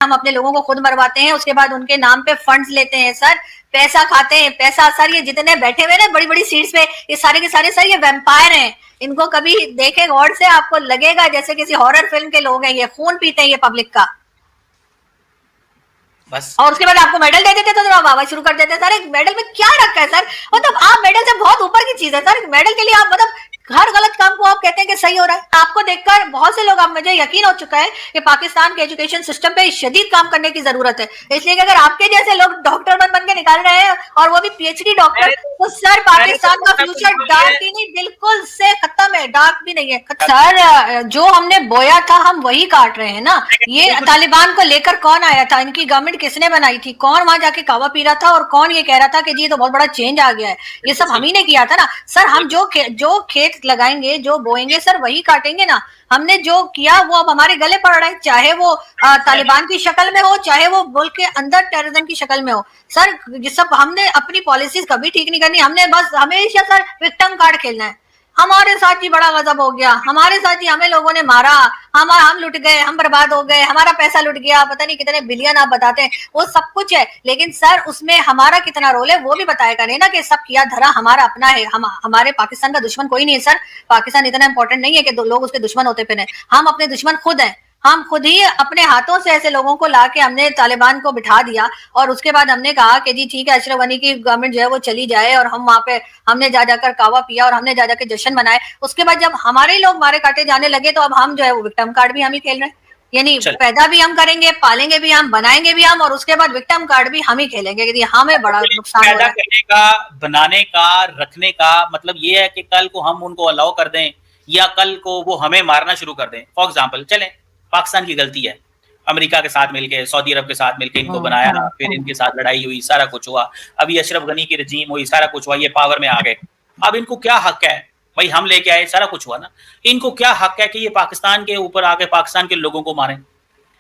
हम अपने लोगों को खुद मरवाते हैं, उसके बाद उनके नाम पे फंड्स लेते हैं सर, पैसा खाते हैं, पैसा सर। ये जितने बैठे हुए ना बड़ी बड़ी सीट्स पे, ये सारे के सारे सर ये वैम्पायर हैं। इनको कभी देखे गौर से आपको लगेगा जैसे किसी हॉरर फिल्म के लोग हैं, ये खून पीते हैं ये पब्लिक का बस। और उसके बाद आपको मेडल दे देते तो आप वाह शुरू कर देते सर। एक मेडल में क्या रखा है सर? मतलब आप मेडल से बहुत ऊपर की चीज है सर। मेडल के लिए आप मतलब हर गलत काम को आप कहते हैं कि सही हो रहा है। आपको देखकर बहुत से लोग, अब मुझे यकीन हो चुका है कि पाकिस्तान के एजुकेशन सिस्टम पे शदीद काम करने की जरूरत है। इसलिए कि अगर आपके जैसे लोग डॉक्टर बन के निकाल रहे हैं और वो भी पीएचडी डॉक्टर, तो सर पाकिस्तान का फ्यूचर डार्क ही नहीं, बिल्कुल से खत्म है, डार्क भी नहीं है सर। जो हमने बोया था हम वही काट रहे हैं ना। ये तालिबान को लेकर कौन आया था, इनकी गवर्नमेंट किसने बनाई थी, कौन वहां जाके कावा पी रहा था और कौन ये कह रहा था कि जी ये तो बहुत बड़ा चेंज आ गया है? ये सब हम ही ने किया था ना सर। हम जो खेत लगाएंगे, जो बोएंगे सर, वही काटेंगे ना। हमने जो किया वो अब हमारे गले पड़ रहा है, चाहे वो तालिबान की शक्ल में हो, चाहे वो मुल्क के अंदर टेररिज्म की शक्ल में हो सर। ये सब हमने अपनी पॉलिसीज कभी ठीक नहीं करनी, हमने बस हमेशा सर विक्टिम कार्ड खेलना है। हमारे साथ ही बड़ा गजब हो गया, हमारे साथ ही हमें लोगों ने मारा, हम लुट गए, हम बर्बाद हो गए, हमारा पैसा लुट गया, पता नहीं कितने बिलियन आप बताते हैं, वो सब कुछ है, लेकिन सर उसमें हमारा कितना रोल है वो भी बताएगा नहीं ना कि सब किया धरा हमारा अपना है। हमारे पाकिस्तान का दुश्मन कोई नहीं है सर। पाकिस्तान इतना इंपॉर्टेंट नहीं है कि लोग उसके दुश्मन होते फिर। हम अपने दुश्मन खुद हैं। हम खुद ही अपने हाथों से ऐसे लोगों को लाके हमने तालिबान को बिठा दिया और उसके बाद हमने कहा कि जी ठीक है अशरफ गनी की गवर्नमेंट जो है वो चली जाए, और हम वहां पे हमने जा जाकर कावा पिया और हमने जा जाकर जश्न मनाए। उसके बाद जब हमारे लोग मारे काटे जाने लगे तो अब हम जो है वो विक्टिम कार्ड भी हम ही खेल रहे हैं। यानी पैदा भी हम करेंगे, पालेंगे भी हम, बनाएंगे भी हम, और उसके बाद विक्टिम कार्ड भी हम ही खेलेंगे कि हमें बड़ा नुकसान हो रहा है। करने का, बनाने का, रखने का मतलब ये है कि कल को हम उनको अलाउ कर दें या कल को वो हमें मारना शुरू कर दें। फॉर एग्जाम्पल चलें, पाकिस्तान की गलती है, अमेरिका के साथ मिलके, सऊदी अरब के साथ मिलके इनको बनाया, फिर इनके साथ लड़ाई हुई, सारा कुछ हुआ, अभी अशरफ गनी की रजीम हुई, सारा कुछ हुआ, ये पावर में आ गए। अब इनको क्या हक है भाई, हम लेके आए, सारा कुछ हुआ ना, इनको क्या हक है कि ये पाकिस्तान के ऊपर आके पाकिस्तान के लोगों को मारें?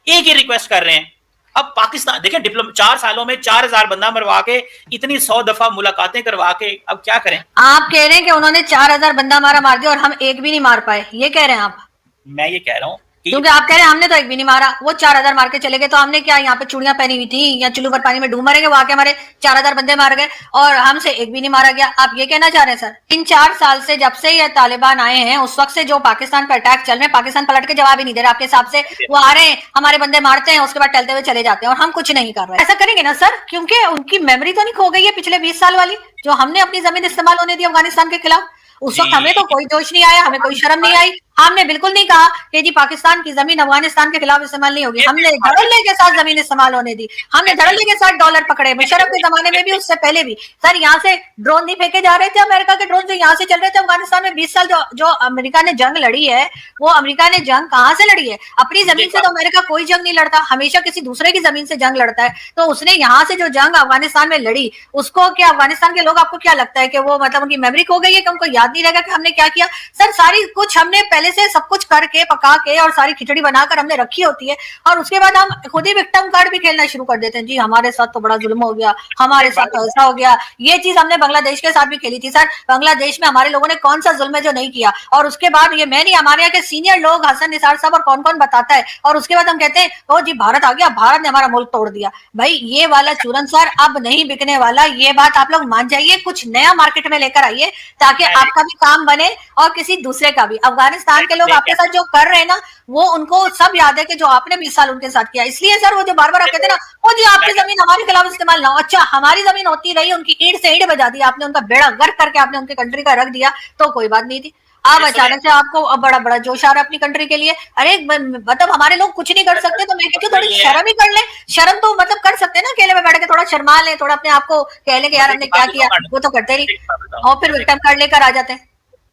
एक ही रिक्वेस्ट कर रहे हैं। अब पाकिस्तान देखिए, 4 सालों में 4000 बंदा मरवा के, इतनी 100 दफा मुलाकातें करवा के, अब क्या करें? आप कह रहे हैं कि उन्होंने 4000 बंदा मार दिया और हम एक भी नहीं मार पाए, ये कह रहे हैं आप? मैं ये कह रहा हूँ क्योंकि आप कह रहे हैं हमने तो एक भी नहीं मारा, वो 4000 मार के चले गए, तो हमने क्या यहाँ पे चूड़ियां पहनी हुई थी या चुल्लू पर पानी में डूब मरेंगे? वहां के हमारे 4000 बंदे मार गए और हमसे एक भी नहीं मारा गया, आप ये कहना चाह रहे हैं सर? 3-4 साल से जब से ये तालिबान आए हैं उस वक्त से जो पाकिस्तान पर अटैक चल रहे हैं, पाकिस्तान पलट के जवाब ही नहीं दे रहा आपके हिसाब से। वो आ रहे हैं, हमारे बंदे मारते हैं, उसके बाद टलते हुए चले जाते हैं और हम कुछ नहीं कर रहे। ऐसा करेंगे ना सर? क्योंकि उनकी मेमोरी तो नहीं खो गई है पिछले 20 साल वाली, जो हमने अपनी जमीन इस्तेमाल होने दी अफगानिस्तान के खिलाफ। उस वक्त हमें तो कोई जोश नहीं आया, हमें कोई शर्म नहीं आई, हमने बिल्कुल नहीं कहा कि जी पाकिस्तान की जमीन अफगानिस्तान के खिलाफ इस्तेमाल नहीं होगी। हमने धड़ल्ले के साथ जमीन इस्तेमाल होने दी, हमने धड़ल्ले के साथ डॉलर पकड़े, मुशर्रफ के जमाने में भी, उससे पहले भी सर। यहाँ से ड्रोन नहीं फेंके जा रहे थे, अमेरिका के ड्रोन जो यहाँ से चल रहे थे अफगानिस्तान में 20 साल जो अमेरिका ने जंग लड़ी है, वो अमेरिका ने जंग कहाँ से लड़ी है? अपनी जमीन से तो अमेरिका कोई जंग नहीं लड़ता, हमेशा किसी दूसरे की जमीन से जंग लड़ता है। तो उसने यहाँ से जो जंग अफगानिस्तान में लड़ी, उसको क्या अफगानिस्तान के लोग, आपको क्या लगता है कि वो मतलब उनकी मेमोरी खो गई है कि उनको याद नहीं रहेगा कि हमने क्या किया? सर सारी कुछ हमने पहले से सब कुछ करके पका के और सारी खिचड़ी बनाकर हमने रखी होती है, और उसके बाद हम खुद ही विक्टिम कार्ड भी खेलना शुरू कर देते हैं। जी हमारे साथ तो बड़ा जुल्म हो गया, हमारे साथ तो ऐसा हो गया। ये चीज हमने बांग्लादेश के साथ भी खेली थी सर। बांग्लादेश में हमारे लोगों ने कौन सा जुल्म है जो नहीं किया? और उसके बाद ये मैं नहीं, हमारे यहाँ के सीनियर लोग, हसन निसार साहब और कौन कौन बताता है, और उसके बाद हम कहते हैं ओ जी भारत आ गया, भारत ने हमारा मुल्क तोड़ दिया। भाई ये वाला चूरन सर अब नहीं बिकने वाला, ये बात आप लोग मान जाइए। कुछ नया मार्केट में लेकर आइए ताकि आपका भी काम बने और किसी दूसरे का भी। अफगानिस्तान के लोग आपके साथ जो कर रहे हैं ना, वो उनको सब याद है कि जो आपने 20 साल उनके साथ किया। इसलिए सर वो जो बार बार आप कहते हैं ना ओ जी आपकी जमीन हमारे खिलाफ इस्तेमाल ना हो, अच्छा हमारी जमीन होती रही, उनकी ईंट से ईंट बजा दी आपने, उनका बेड़ा गर्क करके आपने उनके कंट्री का रख दिया, तो कोई बात नहीं थी। अब अचानक से आपको बड़ा बड़ा जोश आ रहा है अपनी कंट्री के लिए। अरे मतलब हमारे लोग कुछ नहीं कर सकते तो मैं कहती हूँ थोड़ी शर्म ही कर ले। शर्म तो मतलब कर सकते हैं ना, अकेले में बैठ के थोड़ा शर्मा ले, थोड़ा अपने आप को कह ले कि यार हमने क्या किया, वो तो करते नहीं और फिर विक्टिम कार्ड लेकर आ जाते हैं।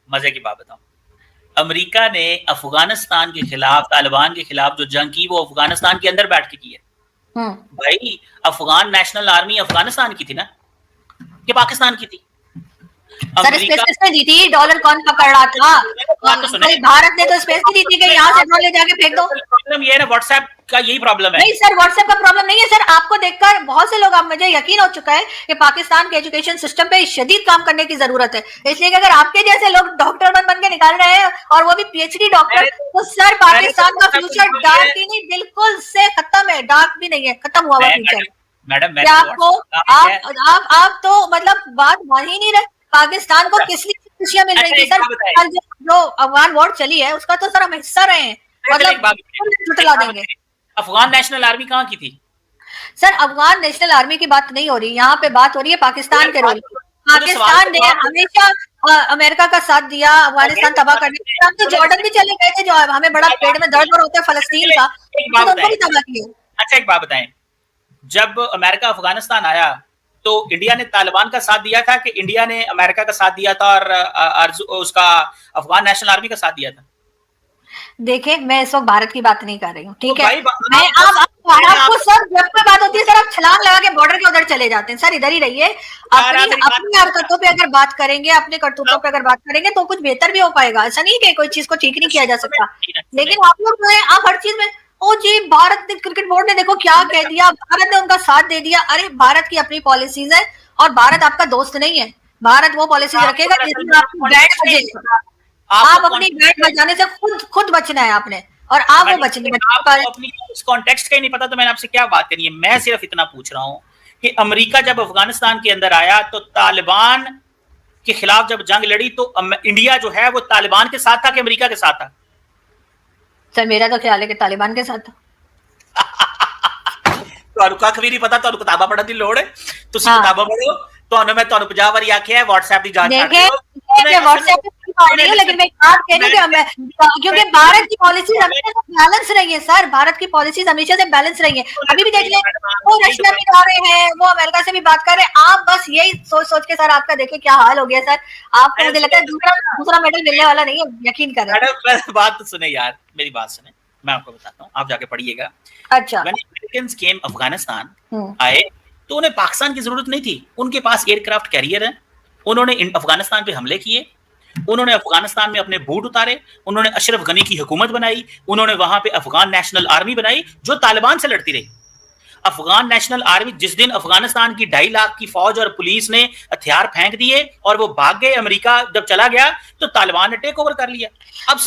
मजे की बात बताऊं, अमेरिका ने अफगानिस्तान के खिलाफ, तालिबान के खिलाफ जो जंग की वो अफगानिस्तान के अंदर बैठ के की है। भाई अफगान नेशनल आर्मी अफगानिस्तान की थी ना, कि पाकिस्तान की थी? सर स्पेस किसने दी थी? डॉलर कौन पकड़ रहा था? भारत ने तो स्पेस नहीं दी थी कि यहाँ से ड्रोन ले जाके फेंक दो। प्रॉब्लम ये है ना, व्हाट्सएप का यही प्रॉब्लम है। नहीं सर, व्हाट्सएप का प्रॉब्लम नहीं है सर। आपको देखकर बहुत से लोग, अब मुझे यकीन हो चुका है कि पाकिस्तान के एजुकेशन सिस्टम पे शदीद काम करने की जरूरत है। इसलिए कि अगर आपके जैसे लोग डॉक्टर बन के निकाल रहे हैं और वो भी पीएचडी डॉक्टर, तो सर पाकिस्तान का फ्यूचर डार्क ही नहीं, बिल्कुल से खत्म है। डार्क भी नहीं है, खत्म हुआ हुआ फ्यूचर। मैडम क्या आपको आप तो मतलब बात मान ही नहीं रहे। पाकिस्तान को किस लिए खुशियां मिल रही थी सर? जो अफगान वॉर चली है उसका तो सर हम हिस्सा रहे हैं, मतलब जुटला देंगे। अफगान नेशनल आर्मी कहाँ की थी? सर अफगान नेशनल आर्मी की बात नहीं हो रही, यहाँ पे बात हो रही है पाकिस्तान के रोल। पाकिस्तान ने हमेशा अमेरिका का साथ दिया अफगानिस्तान तबाह करने के। हम तो जॉर्डन भी चले गए थे, जो हमें बड़ा पेट में दर्द होता है फलस्तीन का, तो उनको भी तबाह किया। अच्छा एक बात बताएं, जब अमेरिका अफगानिस्तान आया तो इंडिया ने तालिबान का साथ दिया था कि इंडिया ने अमेरिका का साथ दिया था और उसका अफगान नेशनल आर्मी का साथ दिया था? देखिए मैं इस वक्त भारत की बात नहीं कर रही हूँ, ठीक है? मैं आपको सर जब कोई बात होती है सर आप छलांग लगा के बॉर्डर के उधर चले जाते हैं। सर इधर ही रहिए, अपनी हरकतों पे अगर बात करेंगे, अपने करतूतों पे अगर बात करेंगे तो कुछ बेहतर भी हो पाएगा। ऐसा नहीं कि कोई चीज को ठीक नहीं किया जा सकता, लेकिन आप लोग जो है आप हर चीज में ओ जी भारत क्रिकेट बोर्ड ने देखो क्या कह दिया, भारत ने उनका साथ दे दिया। अरे भारत की अपनी पॉलिसीज है और भारत आपका दोस्त नहीं है। भारत वो पॉलिसीज रखेगा जिसमें आपकी बैंड बजे, आप अपनी बैंड बजाने से खुद बचना है आपने, और आप वो बचने अपनी इस कॉन्टेक्स्ट का ही नहीं पता तो मैंने आपसे क्या बात करनी है। मैं सिर्फ इतना पूछ रहा हूँ कि अमेरिका जब अफगानिस्तान के अंदर आया तो तालिबान के खिलाफ जब जंग लड़ी तो इंडिया जो है वो तालिबान के साथ था कि अमेरिका के साथ था? सर मेरा तो ख्याल है कि तालिबान के साथ था। तो कख भी नहीं पता, तो किताबा पढ़ने की लोड़ है, तुसी किताबा पढ़ो। तो मैं 50 बारी आख्या है व्हाट्सएप की जांच कर रही हूं, व्हाट्सएप पे पढ़ रही हूं, लेकिन मैं बात कह रही हूं क्योंकि भारत की पॉलिसी हमेशा से बैलेंस रही है सर। भारत की पॉलिसीज हमेशा से बैलेंस रही है। अभी भी देख लें, वो रशिया भी जा रहे हैं, वो अमेरिका से भी बात कर रहे हैं। आप बस यही सोच के सर आपका देखिए क्या हाल हो गया सर। आपको मुझे लगता है दूसरा मेडल मिलने वाला नहीं है, यकीन करें। मैडम बात तो सुने यार, मेरी बात सुने, मैं आपको बताता हूँ, आप जाके पढ़िएगा। अच्छा, अमेरिकन्स केम अफगानिस्तान आए तो उन्हें पाकिस्तान की जरूरत नहीं थी। उनके पास एयरक्राफ्ट कैरियर है, उन्होंने अफगानिस्तान पे हमले किए, उन्होंने अफगानिस्तान में अपने बूट उतारे, उन्होंने अशरफ गनी की हुकूमत बनाई, उन्होंने वहां पे अफगान नेशनल आर्मी बनाई जो तालिबान से लड़ती रही। अफगान नेशनल आर्मी जिस दिन अफगानिस्तान की 2.5 लाख की फौज और पुलिस ने हथियार फेंक दिए और वो भाग गए, अमेरिका जब चला गया तो तालिबान ने टेक ओवर कर लिया। अब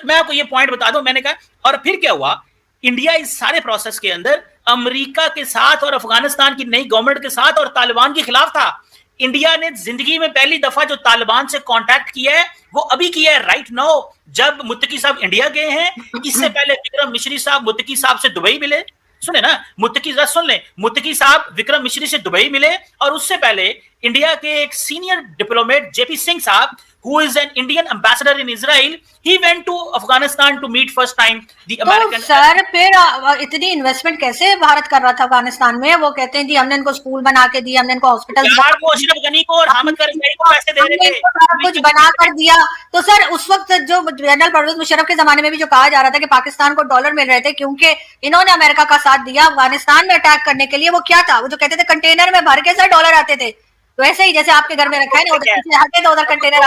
मैं आपको ये पॉइंट बता दूं, मैंने कहा और फिर क्या हुआ, इंडिया इस सारे प्रोसेस के अंदर अमेरिका के साथ और अफगानिस्तान की नई गवर्नमेंट के साथ और तालिबान के खिलाफ था। इंडिया ने जिंदगी में पहली दफा जो तालिबान से कांटेक्ट किया है वो अभी किया है, राइट नाउ, जब मुत्तकी साहब इंडिया गए हैं। इससे पहले विक्रम मिश्री साहब मुत्तकी साहब से दुबई मिले, सुने ना, मुत्तकी सुन ले, मुत्तकी साहब विक्रम मिश्री से दुबई मिले, और उससे पहले इंडिया के एक सीनियर डिप्लोमेट जेपी सिंह साहब who is an Indian ambassador in Israel, he went to Afghanistan to meet first time the American। तो सर फिर इतनी इन्वेस्टमेंट कैसे भारत कर रहा था अफगानिस्तान में? वो कहते हैं जी हमने इनको स्कूल बना के दिया, हमने इनको हॉस्पिटल, वो अशरफ गनी को और हामिद करज़ई को पैसे दे रहे थे, कुछ बना कर दिया। तो सर उस वक्त जो जनरल परवेज मुशर्रफ के जमाने में भी जो कहा जा रहा था कि पाकिस्तान को डॉलर मिल रहे थे क्योंकि इन्होंने अमेरिका का साथ दिया अफगानिस्तान में अटैक करने के लिए, वो क्या था, वो जो कहते थे कंटेनर में भर के सर डॉलर आते थे, तो ऐसे ही जैसे आपके घर में रखा है ना, उधर हटे तो उधर कंटेनर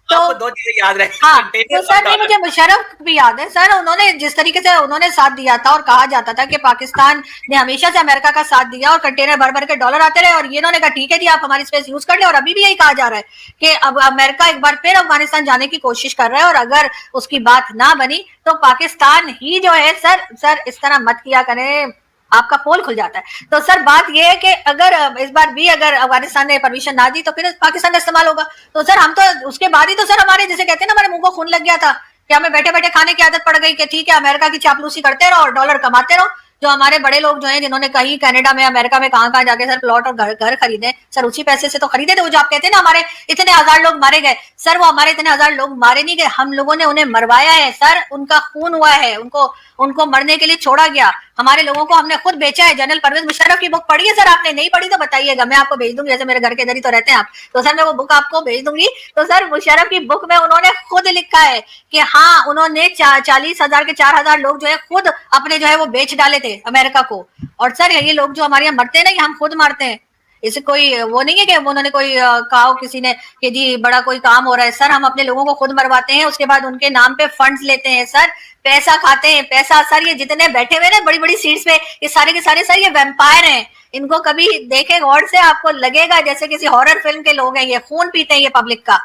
तो दो चीजें याद रखें। तो सर नहीं, मुझे मुशर्रफ भी याद है सर, उन्होंने जिस तरीके से उन्होंने साथ दिया था और कहा जाता था कि पाकिस्तान ने हमेशा से अमेरिका का साथ दिया और कंटेनर भर भर के डॉलर आते रहे, और ये इन्होंने कहा ठीक है जी आप हमारी स्पेस यूज कर ले। और अभी भी यही कहा जा रहा है कि अब अमेरिका एक बार फिर अफगानिस्तान जाने की कोशिश कर रहा है, और अगर उसकी बात ना बनी तो पाकिस्तान ही जो है सर इस तरह मत किया करें, आपका पोल खुल जाता है। तो सर बात यह है कि अगर इस बार भी अगर अफगानिस्तान ने परमिशन ना दी तो फिर पाकिस्तान का इस्तेमाल होगा। तो सर हम तो उसके बाद ही तो सर हमारे जैसे कहते हैं ना, हमारे मुंह को खून लग गया था कि हमें बैठे बैठे खाने की आदत पड़ गई कि ठीक है अमेरिका की चापलूसी करते रहो और डॉलर कमाते रहो। जो हमारे बड़े लोग जो हैं जिन्होंने कहीं कनाडा में अमेरिका में कहाँ जाके सर प्लॉट और घर खरीदे, सर उसी पैसे से तो खरीदे थे। वो जो आप कहते हैं ना हमारे इतने हजार लोग मारे गए, सर वो हमारे इतने हजार लोग मारे नहीं गए, हम लोगों ने उन्हें मरवाया है सर, उनका खून हुआ है, उनको मरने के लिए छोड़ा गया, हमारे लोगों को हमने खुद बेचा है। जनरल परवेज मुशर्रफ की बुक पढ़ी है सर आपने? नहीं पढ़ी तो बताइएगा, मैं आपको भेज दूंगी, जैसे मेरे घर के इधर ही तो रहते हैं आप, तो सर मैं वो बुक आपको भेज दूंगी। तो सर मुशर्रफ की बुक में उन्होंने खुद लिखा है कि हाँ उन्होंने 40,000 के 4,000 लोग जो है खुद अपने जो है वो बेच डाले थे। अमेरिका को। और सर ये लोग जो हमारे यहाँ मरते हैं ना, ये हम खुद मारते हैं। इसे कोई वो नहीं है कि उन्होंने कोई कहा हो किसी ने कि जी बड़ा कोई काम हो रहा है। सर हम अपने लोगों को खुद मरवाते हैं, उसके बाद उनके नाम पे फंड्स लेते हैं सर, पैसा खाते हैं पैसा। सर ये जितने बैठे हुए ना बड़ी बड़ी सीट्स पे, ये सारे के सारे सर ये वैम्पायर हैं। इनको कभी देखे गौर से आपको लगेगा जैसे किसी हॉरर फिल्म के लोग हैं, ये खून पीते हैं ये पब्लिक का।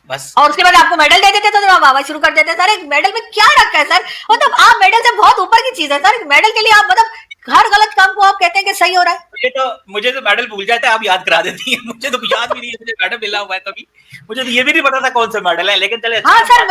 बस और उसके बाद आपको मेडल दे देते तो आप वाह शुरू कर देते। सर एक मेडल में क्या रखा है सर? मतलब आप मेडल से बहुत ऊपर की चीज है सर। मेडल के लिए आप मतलब हर गलत काम को आप कहते हैं कि सही हो रहा है। मुझे तो मेडल भूल जाता है, आप याद करा देती हैं। मुझे तो याद भी नहीं है मुझे मेडल मिला हुआ है कभी। मुझे तो ये भी नहीं पता था कौन सा मेडल है, लेकिन चले। हाँ सर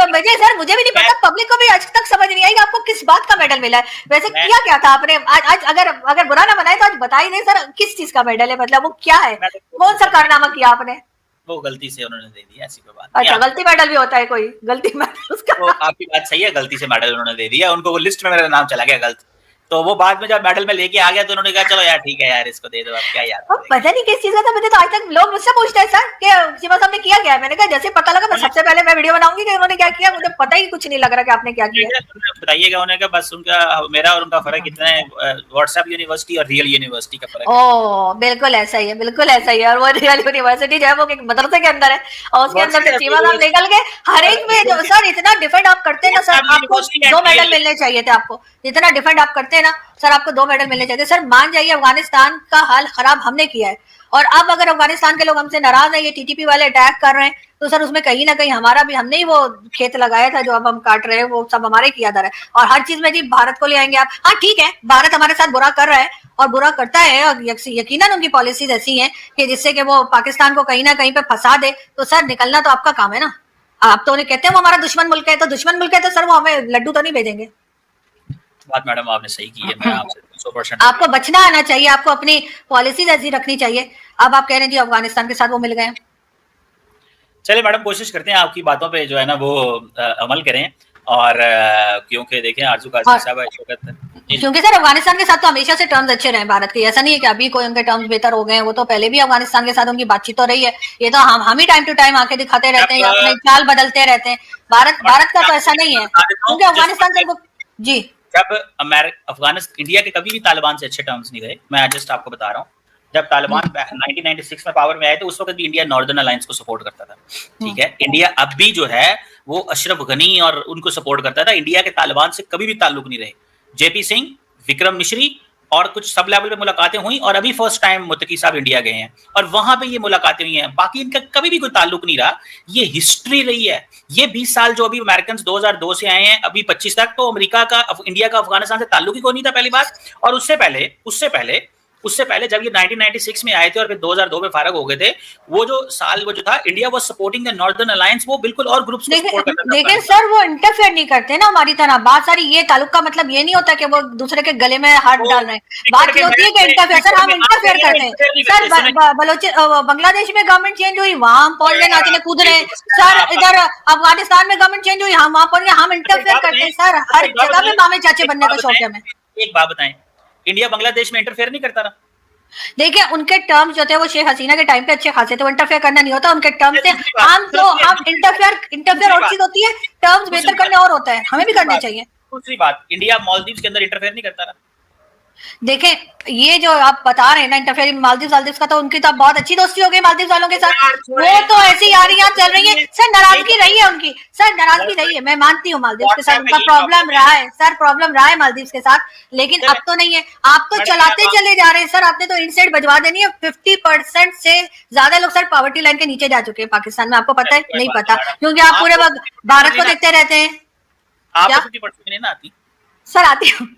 मुझे भी नहीं पता, पब्लिक को भी आज तक समझ नहीं आई आपको किस बात का मेडल मिला है। वैसे किया क्या था आपने आज? अगर बुरा ना बनाए तो आज बताइए नहीं सर किस चीज का मेडल है, मतलब वो क्या है, कौन सा कारनामा किया आपने? वो गलती से उन्होंने दे दिया, ऐसी कोई बात नहीं। अच्छा गलती मेडल भी होता है कोई गलती मेडल उसका? वो आपकी बात सही है, गलती से मेडल उन्होंने दे दिया, उनको वो लिस्ट में मेरा नाम चला गया गलत। तो वो बाद में जब मेडल में लेके आ गया तो उन्होंने कहा चलो यार ठीक है यार इसको दे दो, अब क्या यार। पता नहीं किस चीज का था, मुझे तो आज तक लोग मुझसे पूछते हैं सर कि सीमा साहब ने किया क्या है। मैंने कहा जैसे पता लगा मैं सबसे पहले मैं वीडियो बनाऊंगी कि उन्होंने क्या किया। मुझे पता ही कुछ नहीं लग रहा कि आपने क्या किया। बताइएगा उन्हें कि बस उनका मेरा और उनका फर्क इतना है, व्हाट्सएप यूनिवर्सिटी और रियल यूनिवर्सिटी का फर्क। ओ बिल्कुल ऐसा ही है, बिल्कुल ऐसा ही है। और वो रियल यूनिवर्सिटी जो है वो एक मदरसे के अंदर है और उसके अंदर से सीमा साहब निकल के हर एक में जो सर इतना डिफेंड आप करते हैं ना सर, आपको 2 मेडल मिलने चाहिए थे। आपको जितना डिफेंड आप करते हैं ना सर, आपको 2 मेडल मिलने चाहिए। सर मान जाइए अफगानिस्तान का हाल खराब हमने किया है, और अब अगर अफगानिस्तान के लोग हमसे नाराज हैं, ये टीटीपी वाले अटैक कर रहे हैं, तो सर उसमें कहीं ना कहीं हमारा भी, हमने ही वो खेत लगाया था जो अब हम काट रहे हैं, वो सब हमारे किया जा रहा है। और हर चीज में जी भारत को ले आएंगे आप। हाँ ठीक है भारत हमारे साथ बुरा कर रहा है और बुरा करता है, और यकीनन उनकी पॉलिसीज ऐसी हैं कि जिससे कि वो पाकिस्तान को कहीं ना कहीं पे फंसा दे। तो सर निकलना तो आपका काम है ना। आप तो उन्हें कहते हैं वो हमारा दुश्मन मुल्क है, तो दुश्मन मुल्क है तो सर वो हमें लड्डू तो नहीं भेजेंगे। बात मैडम आपने सही की है, मैं आपसे 100% आपको बचना आना चाहिए, आपको अपनी पॉलिसीज ऐसी रखनी चाहिए। अब आप कह रहे हैं जी अफगानिस्तान के साथ वो मिल गए। चलिए मैडम कोशिश करते हैं आपकी बातों पे जो है ना वो अमल करें। और क्योंकि देखें आरजू काजी साहब क्योंकि सर अफगानिस्तान के साथ तो हमेशा से टर्म्स अच्छे रहे भारत के, ऐसा नहीं है कि अभी कोई उनके टर्म्स बेहतर हो गए हैं। वो तो पहले भी अफगानिस्तान के साथ उनकी बातचीत तो रही है। ये तो हम ही टाइम टू टाइम आके दिखाते रहते हैं या अपने चाल बदलते रहते हैं। भारत का तो ऐसा नहीं है, क्योंकि अफगानिस्तान से जी जब अफगानिस्तान इंडिया के कभी भी तालिबान से अच्छे टर्म्स नहीं गए। मैं जस्ट आपको बता रहा हूँ, जब तालिबान 1996 में पावर में आए थे उस वक्त भी इंडिया नॉर्दर्न अलायंस को सपोर्ट करता था। ठीक है, इंडिया अब भी जो है वो अशरफ गनी और उनको सपोर्ट करता था। इंडिया के तालिबान से कभी भी ताल्लुक नहीं रहे। जेपी सिंह, विक्रम मिश्री और कुछ सब लेवल पे मुलाकातें हुई, और अभी फर्स्ट टाइम मुत्तकी साहब इंडिया गए हैं और वहां पे ये मुलाकातें हुई हैं। बाकी इनका कभी भी कोई ताल्लुक नहीं रहा। ये हिस्ट्री रही है। ये 20 साल जो अभी अमेरिकन 2002 से आए हैं अभी 25 तक, तो अमेरिका का इंडिया का अफगानिस्तान से ताल्लुक ही कोई नहीं था पहली बात। और उससे पहले जब ये 1996 में आए थे और फिर 2002 में फारग हो गए थे, वो जो साल वो जो था India was supporting the northern alliance, वो बिल्कुल और ग्रुप्स को सपोर्ट करता था। लेकिन सर वो इंटरफेयर नहीं करते ना हमारी तरह। बात सारी ये ताल्लुक का मतलब ये नहीं होता कि वो दूसरे के गले में हाथ डाल रहे हैं। बात ये होती है कि इंटरफेयर, सर हम इंटरफेयर करते हैं। सर बांग्लादेश में गवर्नमेंट चेंज हुई, वहां हम पहुंच गए नाचने कूद रहे हैं। सर इधर अफगानिस्तान में गवर्नमेंट चेंज हुई, हम वहां पहुंच गए। हम इंटरफेयर करते हैं सर, हर जगह में मामे चाचे बनने का शौक है हमें। एक बात बताएं, इंडिया बांग्लादेश में इंटरफेयर नहीं करता रहा। देखिए उनके टर्म्स जो थे वो शेख हसीना के टाइम पे अच्छे खासे थे, वो इंटरफेयर करना नहीं होता उनके टर्म्स से। हम इंटरफेयर और चीज होती है, टर्म्स बेहतर करने और होता है, हमें भी करने चाहिए। दूसरी बात, इंडिया मालदीव्स के अंदर इंटरफेयर नहीं करता रहा। देखें ये जो आप बता रहे हैं ना इंटरफेयर मालदीव का, तो उनकी तो बहुत अच्छी दोस्ती हो गई मालदीव वालों के साथ। वो तो ऐसी यारियां चल रही है सर, नाराजगी रही है उनकी। सर नाराजगी रही है, मैं मानती हूँ मालदीव के साथ उनका प्रॉब्लम रहा है सर, प्रॉब्लम रहा है मालदीव के साथ, लेकिन अब तो नहीं है। आप तो चलाते चले जा रहे हैं सर, आपने तो इनसेट बजवा देनी है। 50% से ज्यादा लोग सर पॉवर्टी लाइन के नीचे जा चुके हैं पाकिस्तान में। आपको पता है? नहीं पता, क्योंकि आप पूरे वक्त भारत को देखते रहते हैं। आपको 50% नहीं ना आती सर? आती हूँ,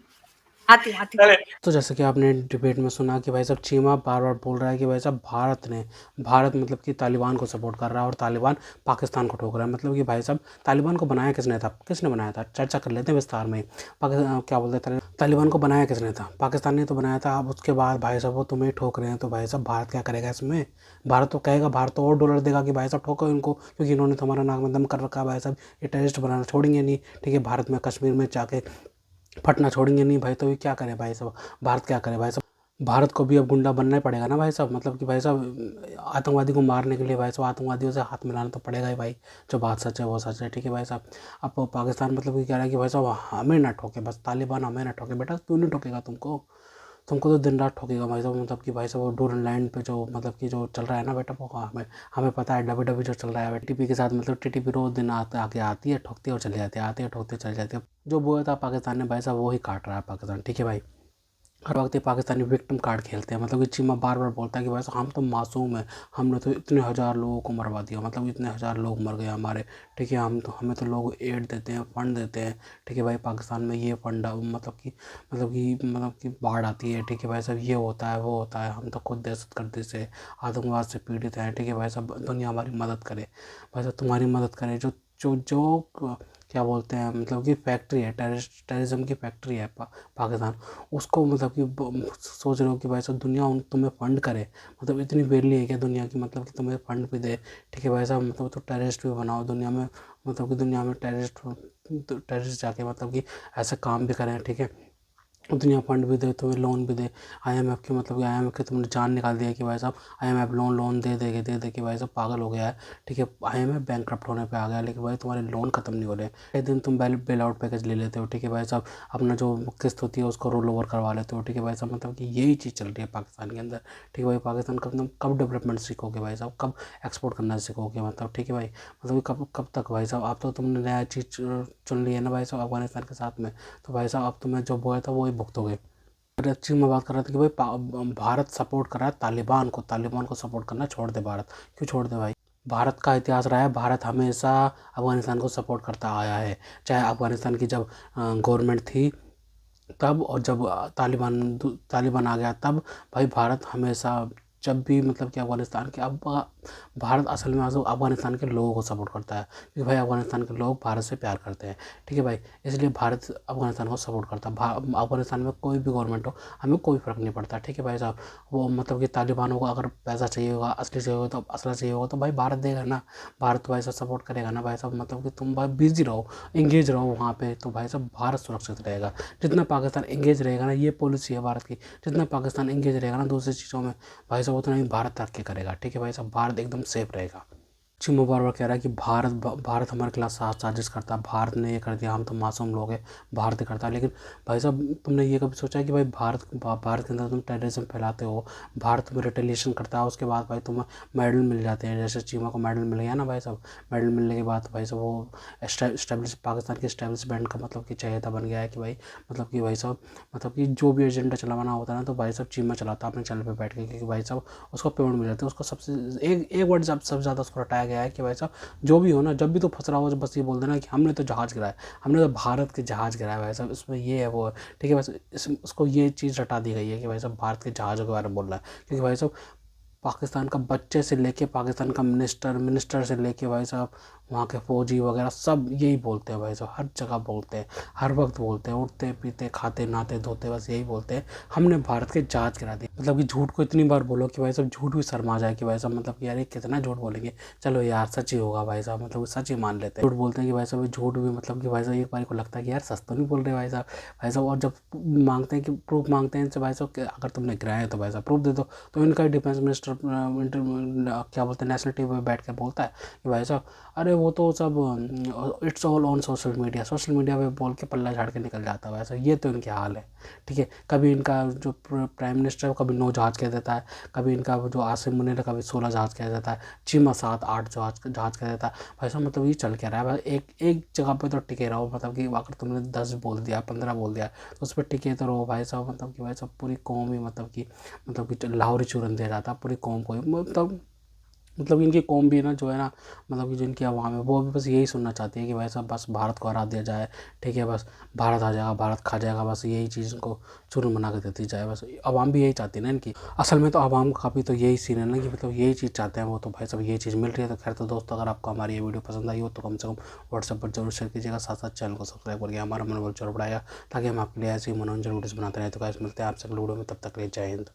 आती। तो जैसे कि आपने डिबेट में सुना कि भाई साहब चीमा बार बार बोल रहा है कि भाई साहब भारत मतलब कि तालिबान को सपोर्ट कर रहा है और तालिबान पाकिस्तान को ठोक रहा है। मतलब कि भाई साहब तालिबान को बनाया किसने बनाया था? चर्चा कर लेते हैं विस्तार में। क्या बोलते हैं, तालिबान को बनाया किसने था? पाकिस्तान ने तो बनाया था। अब उसके बाद भाई साहब वो तुम्हें ठोक रहे हैं, तो भाई साहब भारत क्या करेगा इसमें? भारत तो कहेगा, भारत तो और डॉलर देगा कि भाई साहब ठोको इनको, क्योंकि इन्होंने तो हमारा नाक में दम कर रखा है। भाई साहब ये टेररिस्ट बनाना छोड़ेंगे नहीं। ठीक है, भारत में कश्मीर में जाके फटना छोड़ेंगे नहीं भाई। तो ये क्या करे भाई साहब, भारत क्या करे भाई साहब? भारत को भी अब गुंडा बनना ही पड़ेगा ना भाई साहब, मतलब कि भाई साहब आतंकवादी को मारने के लिए भाई साहब आतंकवादियों से हाथ मिलाना तो पड़ेगा ही भाई। जो बात सच है वो सच है, ठीक है भाई साहब। अब पाकिस्तान मतलब कि कह रहा है कि भाई साहब हमें ना ठोके, बस तालिबान हमें ना ठोके। बेटा क्यों नहीं ठोकेगा तुमको? तुमको तो दिन रात ठोकेगा भाई साहब। मतलब कि भाई साहब वो डोरन लाइन पे जो मतलब कि जो चल रहा है ना बेटा, वो हमें हमें पता है डबी डबी जो चल रहा है टीपी के साथ। मतलब टीटीपी रोज दिन आते आके आती है, ठोकती है और चली जाती है, आती है ठोकती है चली जाती है। जो बोया था पाकिस्तान ने भाई साहब वो ही काट रहा है पाकिस्तान, ठीक है भाई। हर वक्त ये पाकिस्तानी विक्टिम कार्ड खेलते हैं। मतलब कि चीमा बार बार बोलता है कि भाई साहब हम तो मासूम हैं, हमने तो इतने हज़ार लोगों को मरवा दिया, मतलब इतने हज़ार लोग मर गए हमारे, ठीक है। हमें तो लोग एड देते हैं, फंड देते हैं, ठीक है भाई। पाकिस्तान में ये फंड मतलब कि बाढ़ आती है, ठीक है भाई साहब, ये होता है वो होता है, हम तो खुद दहशतगर्दी से आतंकवाद से पीड़ित हैं, ठीक है भाई साहब। दुनिया हमारी मदद करे भाई साहब, तुम्हारी मदद करे। जो जो जो क्या बोलते हैं, मतलब कि फैक्ट्री है, टेररिज्म की फैक्ट्री है पाकिस्तान, उसको मतलब कि सोच रहे हो कि भाई साहब दुनिया तुम्हें फंड करे। मतलब इतनी बेरली है क्या दुनिया की, मतलब कि तुम्हें फंड भी दे, ठीक है भाई साहब। मतलब तो टेररिस्ट भी बनाओ दुनिया में, मतलब कि दुनिया में टेररिस्ट जाके मतलब कि ऐसे काम भी करें, ठीक है। दुनिया फंड भी दे, तुम्हें लोन भी दे। आईएमएफ की मतलब कि आईएमएफ की तुमने जान निकाल दिया कि भाई साहब आईएमएफ लोन दे के भाई साहब पागल हो गया है, ठीक है। आईएमएफ बैंकक्रप्ट होने पे आ गया, लेकिन भाई तुम्हारे लोन खत्म नहीं हो रहे। एक दिन तुम बेल आउट पैकेज ले लेते हो, ठीक है भाई साहब। अपना जो किस्त होती है उसको रोल ओवर करवा लेते हो, ठीक है भाई साहब। मतलब कि यही चीज़ चल रही है पाकिस्तान के अंदर, ठीक है भाई। पाकिस्तान का तुम कब डेवलपमेंट सीखोगे भाई साहब, कब एक्सपोर्ट करना सीखोगे, मतलब ठीक है भाई। मतलब कब कब तक भाई साहब। आप तो तुमने नया चीज़ चुन ली है ना भाई साहब अफगानिस्तान के साथ में, तो भाई साहब अब तुम्हें जो बोया था वही भुगतोगे। और एक चीज़ मैं बात कर रहा था कि भाई भारत सपोर्ट कर रहा है तालिबान को सपोर्ट करना छोड़ दे भारत। क्यों छोड़ दे भाई? भारत का इतिहास रहा है, भारत हमेशा अफगानिस्तान को सपोर्ट करता आया है। चाहे अफगानिस्तान की जब गवर्नमेंट थी तब, और जब तालिबान आ गया तब, भाई भारत हमेशा जब भी मतलब कि अफगानिस्तान के अब भारत असल में अफगानिस्तान के लोगों को सपोर्ट करता है, क्योंकि भाई अफगानिस्तान के लोग भारत से प्यार करते हैं, ठीक है भाई। इसलिए भारत अफगानिस्तान को सपोर्ट करता है। अफगानिस्तान में कोई भी गवर्नमेंट हो, हमें कोई फ़र्क नहीं पड़ता, ठीक है भाई साहब। वो मतलब कि तालिबानों को अगर पैसा चाहिए होगा, असली चाहिए होगा, तो असला चाहिए होगा तो भाई भारत देगा ना। भारत तो भाई साहब सपोर्ट करेगा ना भाई साहब। मतलब कि तुम भाई बिजी रहो, इंगेज रहो वहाँ पे, तो भाई साहब भारत सुरक्षित रहेगा। जितना पाकिस्तान एंगेज रहेगा ना, ये पॉलिसी है भारत की, जितना पाकिस्तान एंगेज रहेगा ना दूसरी चीज़ों में, भाई साहब उतना ही भारत तरक्की करेगा, ठीक है भाई साहब। भारत एकदम सेफ रहेगा। चिमो बार बार कह रहा है कि भारत हमारे खिलाफ साजिश करता है, भारत ने ये कर दिया, हम तो मासूम लोग हैं, भारत ही करता है। लेकिन भाई साहब तुमने ये कभी सोचा है कि भाई भारत के अंदर तुम टेररिज्म फैलाते हो, भारत तुम्हें रिटेलिएशन करता है, उसके बाद भाई तुम्हें मेडल मिल जाते हैं। जैसे चीमा को मेडल मिल गया ना भाई साहब, मेडल मिलने के बाद भाई साहब वो पाकिस्तान के इस्टेब्लिशमेंट का मतलब कि चहेता बन गया है कि भाई, मतलब कि भाई साहब, मतलब कि जो भी एजेंडा चलाना होता है ना, तो भाई साहब चीमा चलाता है अपने चैनल पर बैठ के, क्योंकि भाई साहब उसको पेमेंट मिल जाती है। उसको सबसे एक वर्ड सबसे ज़्यादा उसको रटाया गया है कि भाई साहब जो भी हो ना, जब भी तो फंस रहा हो बस ये बोल देना कि हमने तो जहाज़ गिराया, हमने तो भारत के जहाज़ गिराया भाई साहब, इसमें ये है वो है, ठीक है। बस उसको ये चीज़ रटा दी गई है कि भाई साहब भारत के जहाज़ों के बारे में बोल रहा है, क्योंकि भाई साहब पाकिस्तान का बच्चे से लेके पाकिस्तान का मिनिस्टर से लेके भाई साहब वहाँ के फौजी वगैरह सब यही बोलते हैं भाई साहब, हर जगह बोलते हैं, हर वक्त बोलते हैं, उठते पीते खाते नहाते धोते बस यही बोलते हैं, हमने भारत के जहाज गिरा दिए। मतलब कि झूठ को इतनी बार बोलो कि भाई साहब झूठ भी शर्मा जाए कि भाई साहब, मतलब कि यार ये कितना झूठ बोलेंगे, चलो यार सच ही होगा भाई साहब, मतलब सच ही मान लेते हैं। झूठ बोलते हैं कि भाई साहब झूठ भी, मतलब कि भाई साहब एक बार को लगता है कि यार सच तो नहीं बोल रहे भाई साहब। भाई साहब और जब मांगते हैं कि प्रूफ मांगते हैं इनसे भाई साहब कि अगर तुमने गिराया है तो भाई साहब प्रूफ दे दो, तो इनका डिफेंस मिनिस्टर क्या बोलते हैं नेशनल टीवी में बैठ के बोलता है कि भाई साहब अरे वो तो सब it's all on social media पे बोल के पल्ला झाड़ के निकल जाता है भाई साहब। ये तो इनके हाल है, ठीक है। कभी इनका जो प्राइम मिनिस्टर है कभी 9 जहाज़ कह देता है, कभी इनका जो आसिम मुनीर है कभी 16 जहाज़ कह देता है, चीमा 7-8 जहाज़ कह देता है भाई साहब। मतलब ये चल क्या रहा है भाई, एक जगह पे तो टिके रहो, मतलब कि अगर तुमने 10 बोल दिया 15 बोल दिया तो उस पर टिके तो रहो भाई साहब। मतलब कि भाई साहब पूरी कौम ही मतलब कि लाहौरी चूरन दिया जाता है पूरी कौम को, मतलब इनकी कौम भी ना जो है ना, मतलब कि जिनकी आवाम है वो भी बस यही सुनना चाहती है कि भाई साहब बस भारत को हरा दिया जाए, ठीक है। बस भारत आ जाएगा, भारत खा जाएगा, बस यही चीज़ को चूरन बना के देती जाए, बस आवाम भी यही चाहती है ना इनकी। असल में तो आवाम का भी तो यही सीन है ना कि मतलब यही चीज़ चाहते हैं वो, तो भाई साहब यही चीज़ मिल रही है। तो खैर तो दोस्तों अगर आपको हमारी ये वीडियो पसंद आई हो तो कम से कम व्हाट्सएप पर जरूर शेयर कीजिएगा, साथ साथ चैनल को सब्सक्राइब करके हमारा मनोबल जरूर बढ़ाएगा, ताकि हम आपके लिए ऐसी मनोरंजन वीडियोज़ बनाते रहें। तो गाइस मिलते हैं आपसे अगले वीडियो में, तब तक के लिए जय हिंद।